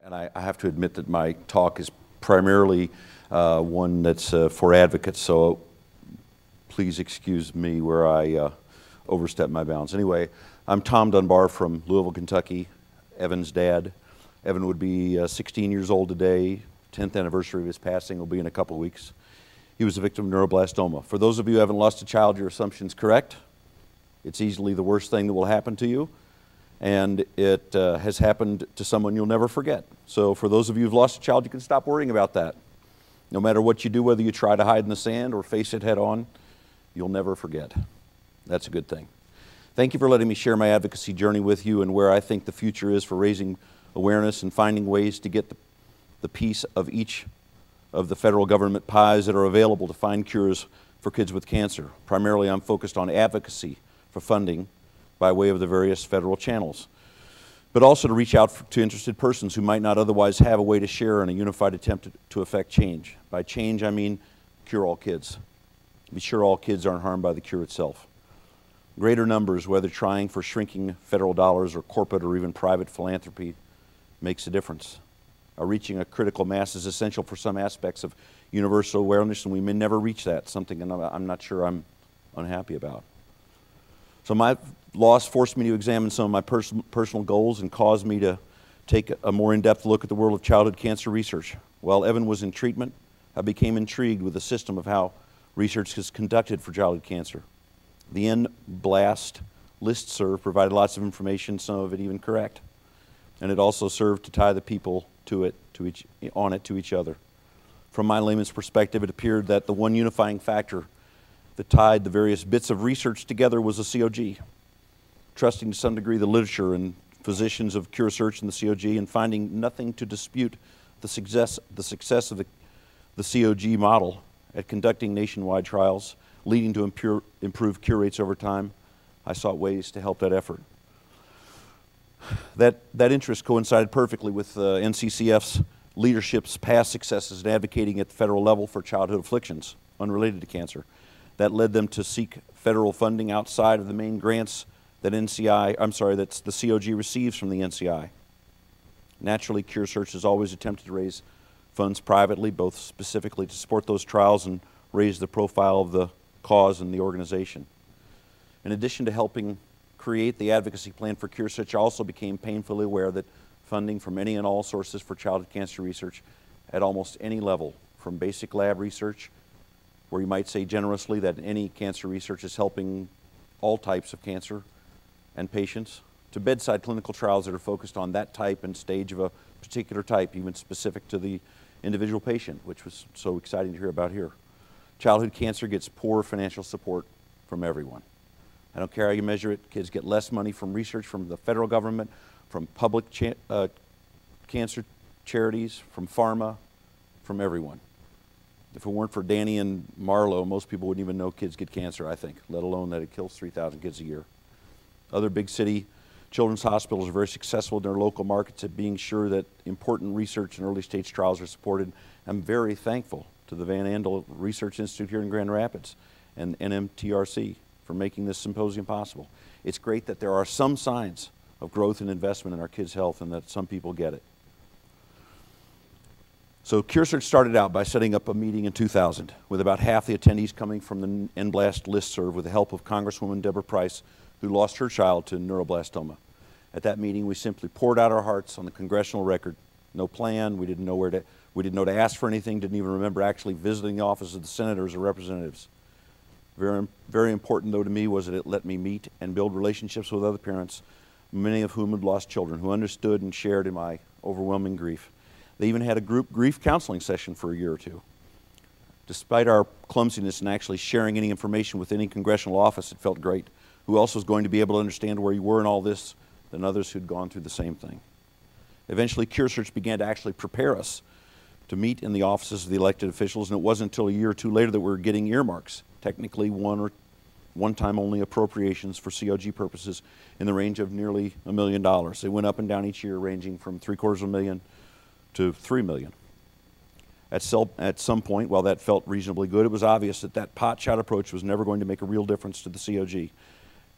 And I have to admit that my talk is primarily one that's for advocates, so please excuse me where I overstep my bounds. Anyway, I'm Tom Dunbar from Louisville, Kentucky, Evan's dad. Evan would be 16 years old today. 10th anniversary of his passing will be in a couple of weeks. He was a victim of neuroblastoma. For those of you who haven't lost a child, your assumption's correct. It's easily the worst thing that will happen to you, and it has happened to someone you'll never forget. So for those of you who've lost a child, you can stop worrying about that. No matter what you do, whether you try to hide in the sand or face it head on, you'll never forget. That's a good thing. Thank you for letting me share my advocacy journey with you and where I think the future is for raising awareness and finding ways to get the piece of each of the federal government pies that are available to find cures for kids with cancer. Primarily, I'm focused on advocacy for funding by way of the various federal channels, but also to reach out to interested persons who might not otherwise have a way to share in a unified attempt to affect change. By change, I mean cure all kids. Be sure all kids aren't harmed by the cure itself. Greater numbers, whether trying for shrinking federal dollars or corporate or even private philanthropy, makes a difference. Reaching a critical mass is essential for some aspects of universal awareness, and we may never reach that, something I'm not sure I'm unhappy about. So my loss forced me to examine some of my personal goals and caused me to take a more in-depth look at the world of childhood cancer research. While Evan was in treatment, I became intrigued with the system of how research is conducted for childhood cancer. The NBLAST listserv provided lots of information, some of it even correct, and it also served to tie the people to each other. From my layman's perspective, it appeared that the one unifying factor that tied the various bits of research together was the COG. Trusting to some degree the literature and physicians of CureSearch and the COG and finding nothing to dispute the success of the COG model at conducting nationwide trials, leading to improved cure rates over time, I sought ways to help that effort. That interest coincided perfectly with NCCF's leadership's past successes in advocating at the federal level for childhood afflictions unrelated to cancer. That led them to seek federal funding outside of the main grants that that's the COG receives from the NCI. Naturally, CureSearch has always attempted to raise funds privately, both specifically to support those trials and raise the profile of the cause and the organization. In addition to helping create the advocacy plan for CureSearch, I also became painfully aware that funding from any and all sources for childhood cancer research at almost any level, from basic lab research, where you might say generously that any cancer research is helping all types of cancer and patients, to bedside clinical trials that are focused on that type and stage of a particular type, even specific to the individual patient, which was so exciting to hear about here. Childhood cancer gets poor financial support from everyone. I don't care how you measure it. Kids get less money from research from the federal government, from public cancer charities, from pharma, from everyone. If it weren't for Danny and Marlo, most people wouldn't even know kids get cancer, I think, let alone that it kills 3,000 kids a year. Other big city children's hospitals are very successful in their local markets at being sure that important research and early stage trials are supported. I'm very thankful to the Van Andel Research Institute here in Grand Rapids and NMTRC for making this symposium possible. It's great that there are some signs of growth and investment in our kids' health and that some people get it. So CureSearch started out by setting up a meeting in 2000 with about half the attendees coming from the NBLAST listserv with the help of Congresswoman Deborah Price, who lost her child to neuroblastoma. At that meeting, we simply poured out our hearts on the congressional record. No plan, we didn't know to ask for anything, didn't even remember actually visiting the office of the senators or representatives. Very, very important, though, to me was that it let me meet and build relationships with other parents, many of whom had lost children, who understood and shared in my overwhelming grief. They even had a group grief counseling session for a year or two. Despite our clumsiness in actually sharing any information with any congressional office, it felt great. Who else was going to be able to understand where you were in all this than others who'd gone through the same thing? Eventually, CureSearch began to actually prepare us to meet in the offices of the elected officials, and it wasn't until a year or two later that we were getting earmarks, technically one-time only appropriations for COG purposes in the range of nearly $1 million. They went up and down each year, ranging from $750,000 to $3 million. At some point, while that felt reasonably good, it was obvious that that pot-shot approach was never going to make a real difference to the COG.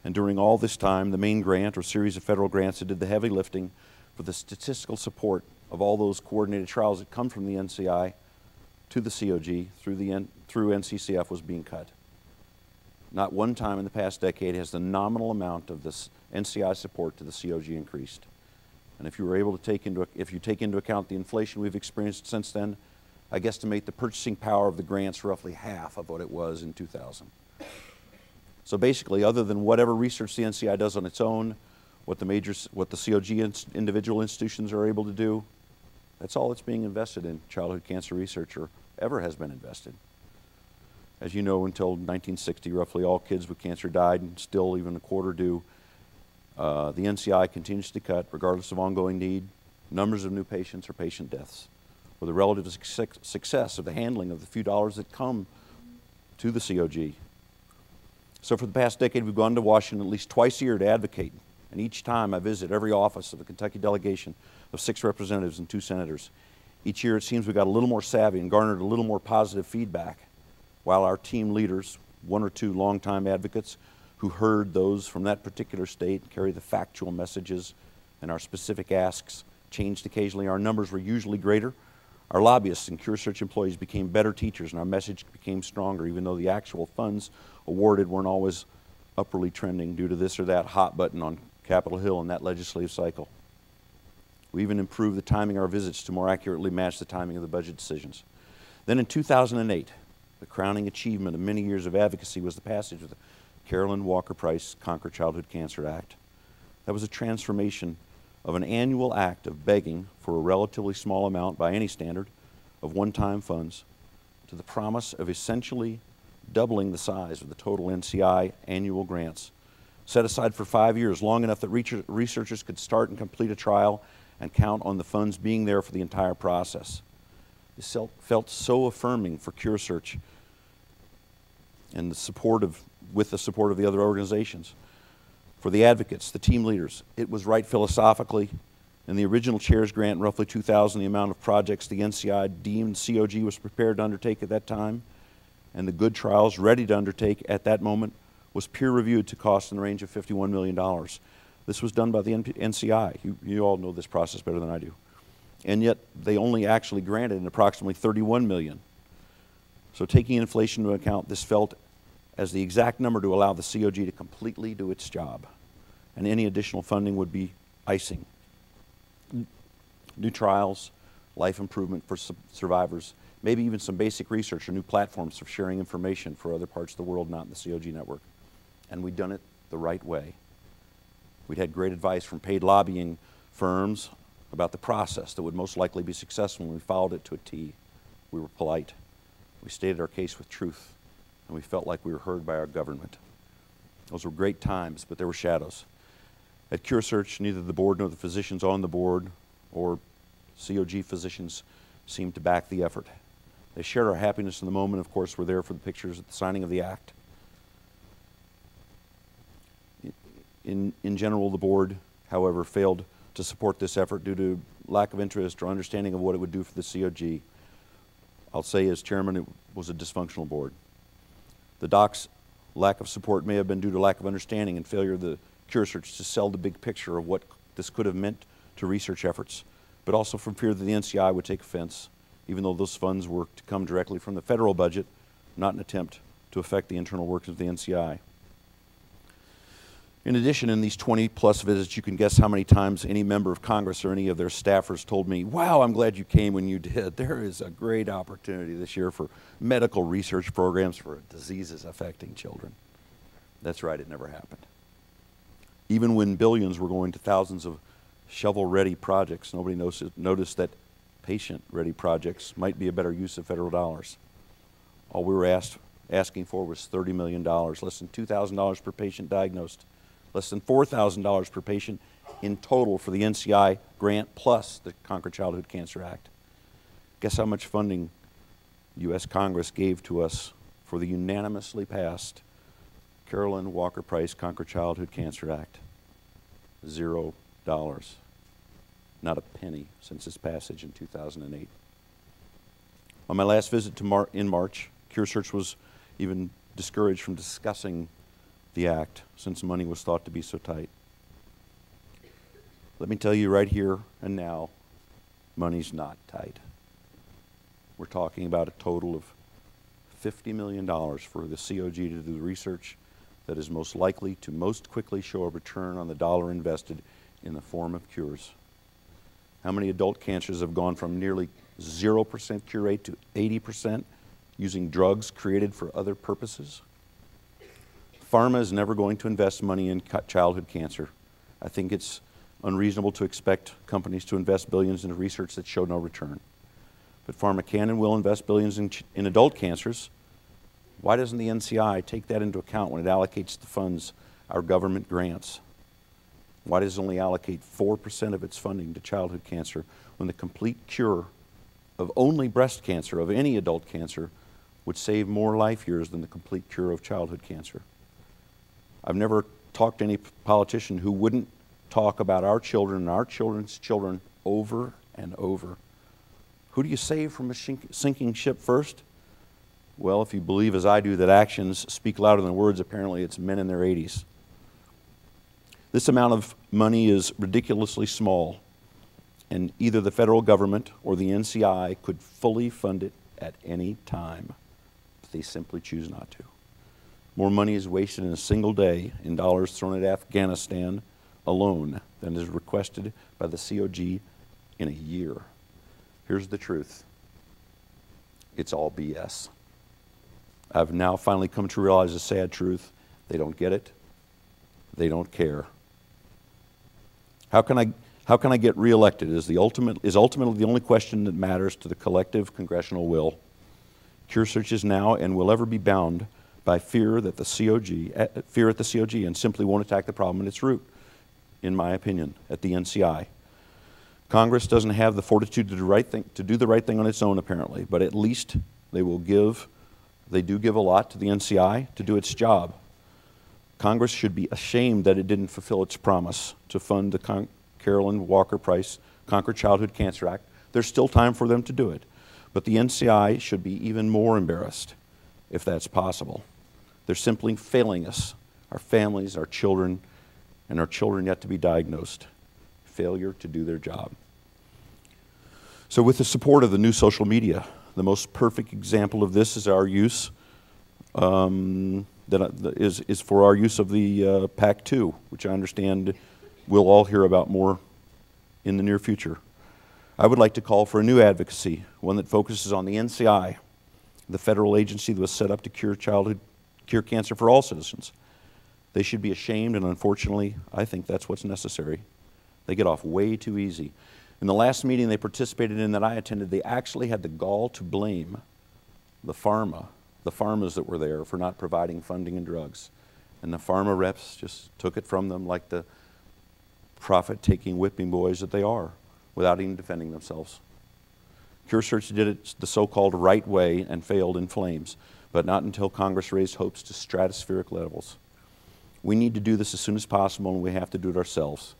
And during all this time, the main grant or series of federal grants that did the heavy lifting for the statistical support of all those coordinated trials that come from the NCI to the COG through NCCF was being cut. Not one time in the past decade has the nominal amount of this NCI support to the COG increased. And if you were able to if you take into account the inflation we've experienced since then, I guesstimate the purchasing power of the grants roughly half of what it was in 2000. So basically, other than whatever research the NCI does on its own, what the COG individual institutions are able to do, that's all that's being invested in childhood cancer research, or ever has been invested. As you know, until 1960, roughly all kids with cancer died, and still even a quarter do. The NCI continues to cut, regardless of ongoing need, numbers of new patients or patient deaths, or the relative success of the handling of the few dollars that come to the COG. So for the past decade, we've gone to Washington at least twice a year to advocate. And each time I visit every office of the Kentucky delegation of 6 representatives and 2 senators. Each year it seems we got a little more savvy and garnered a little more positive feedback, while our team leaders, 1 or 2 longtime advocates who heard those from that particular state carry the factual messages, and our specific asks changed occasionally. Our numbers were usually greater. Our lobbyists and CureSearch employees became better teachers, and our message became stronger, even though the actual funds awarded weren't always upwardly trending due to this or that hot button on Capitol Hill in that legislative cycle. We even improved the timing of our visits to more accurately match the timing of the budget decisions. Then in 2008, the crowning achievement of many years of advocacy was the passage of the Carolyn Walker Price Conquer Childhood Cancer Act. That was a transformation of an annual act of begging for a relatively small amount, by any standard, of one-time funds to the promise of essentially doubling the size of the total NCI annual grants, set aside for 5 years, long enough that researchers could start and complete a trial and count on the funds being there for the entire process. This felt so affirming for CureSearch and with the support of the other organizations. For the advocates, the team leaders, it was right philosophically. In the original chair's grant, roughly 2,000, the amount of projects the NCI deemed COG was prepared to undertake at that time, and the good trials ready to undertake at that moment, was peer-reviewed to cost in the range of $51 million. This was done by the NCI. You all know this process better than I do. And yet, they only actually granted approximately $31 million. So taking inflation into account, this felt as the exact number to allow the COG to completely do its job. And any additional funding would be icing. New trials, life improvement for survivors, maybe even some basic research or new platforms for sharing information for other parts of the world not in the COG network. And we'd done it the right way. We'd had great advice from paid lobbying firms about the process that would most likely be successful, and we followed it to a T. We were polite. We stated our case with truth, and we felt like we were heard by our government. Those were great times, but there were shadows. At CureSearch, neither the board nor the physicians on the board or COG physicians seemed to back the effort. They shared our happiness in the moment. Of course, were there for the pictures at the signing of the act. In general, the board, however, failed to support this effort due to lack of interest or understanding of what it would do for the COG. I'll say as chairman, it was a dysfunctional board. The doc's lack of support may have been due to lack of understanding and failure of the CureSearch to sell the big picture of what this could have meant to research efforts, but also from fear that the NCI would take offense, even though those funds were to come directly from the federal budget, not an attempt to affect the internal workings of the NCI. In addition, in these 20-plus visits, you can guess how many times any member of Congress or any of their staffers told me, "Wow, I'm glad you came when you did. There is a great opportunity this year for medical research programs for diseases affecting children." That's right, it never happened. Even when billions were going to thousands of shovel-ready projects, nobody noticed that patient-ready projects might be a better use of federal dollars. All we were asking for was $30 million, less than $2,000 per patient diagnosed, less than $4,000 per patient in total for the NCI grant plus the Conquer Childhood Cancer Act. Guess how much funding U.S. Congress gave to us for the unanimously passed Carolyn Walker Price Conquer Childhood Cancer Act? $0. Not a penny since its passage in 2008. On my last visit in March, CureSearch was even discouraged from discussing the act since money was thought to be so tight. Let me tell you right here and now, money's not tight. We're talking about a total of $50 million for the COG to do the research that is most likely to most quickly show a return on the dollar invested in the form of cures. How many adult cancers have gone from nearly 0% cure rate to 80% using drugs created for other purposes? Pharma is never going to invest money in childhood cancer. I think it's unreasonable to expect companies to invest billions in research that show no return. But pharma can and will invest billions in adult cancers. Why doesn't the NCI take that into account when it allocates the funds our government grants? Why does it only allocate 4% of its funding to childhood cancer when the complete cure of only breast cancer, of any adult cancer, would save more life years than the complete cure of childhood cancer? I've never talked to any politician who wouldn't talk about our children and our children's children over and over. Who do you save from a sinking ship first? Well, if you believe as I do that actions speak louder than words, apparently it's men in their 80s. This amount of money is ridiculously small, and either the federal government or the NCI could fully fund it at any time, but they simply choose not to. More money is wasted in a single day in dollars thrown at Afghanistan alone than is requested by the COG in a year. Here's the truth. It's all BS. I've now finally come to realize the sad truth. They don't get it. They don't care. How can I get reelected is ultimately the only question that matters to the collective congressional will. CureSearch is now and will ever be bound by fear at the COG and simply won't attack the problem at its root, in my opinion, at the NCI. Congress doesn't have the fortitude to do the right thing on its own, apparently, but at least they do give a lot to the NCI to do its job. Congress should be ashamed that it didn't fulfill its promise to fund the Carolyn Walker Price Conquer Childhood Cancer Act. There's still time for them to do it, but the NCI should be even more embarrassed if that's possible. They're simply failing us, our families, our children, and our children yet to be diagnosed. Failure to do their job. So with the support of the new social media, the most perfect example of this is our use, is for our use of the PAC 2, which I understand we'll all hear about more in the near future. I would like to call for a new advocacy, one that focuses on the NCI, the federal agency that was set up to cure cancer for all citizens. They should be ashamed, and unfortunately, I think that's what's necessary. They get off way too easy. In the last meeting they participated in that I attended, they actually had the gall to blame the pharmas that were there for not providing funding and drugs. And the pharma reps just took it from them like the profit-taking whipping boys that they are, without even defending themselves. CureSearch did it the so-called right way and failed in flames, but not until Congress raised hopes to stratospheric levels. We need to do this as soon as possible, and we have to do it ourselves.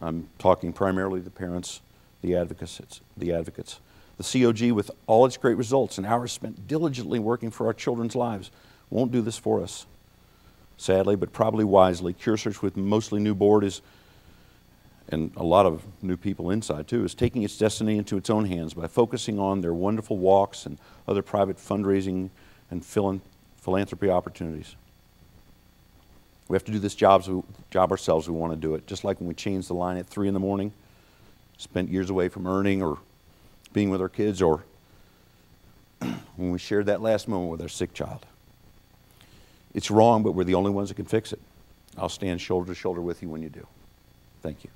I'm talking primarily to the parents, the advocates. The COG, with all its great results and hours spent diligently working for our children's lives, won't do this for us. Sadly, but probably wisely, CureSearch, with mostly new board, and a lot of new people inside too, is taking its destiny into its own hands by focusing on their wonderful walks and other private fundraising and philanthropy opportunities. We have to do this job ourselves. We want to do it. Just like when we changed the line at 3 in the morning, spent years away from earning or being with our kids, or when we shared that last moment with our sick child. It's wrong, but we're the only ones that can fix it. I'll stand shoulder to shoulder with you when you do. Thank you.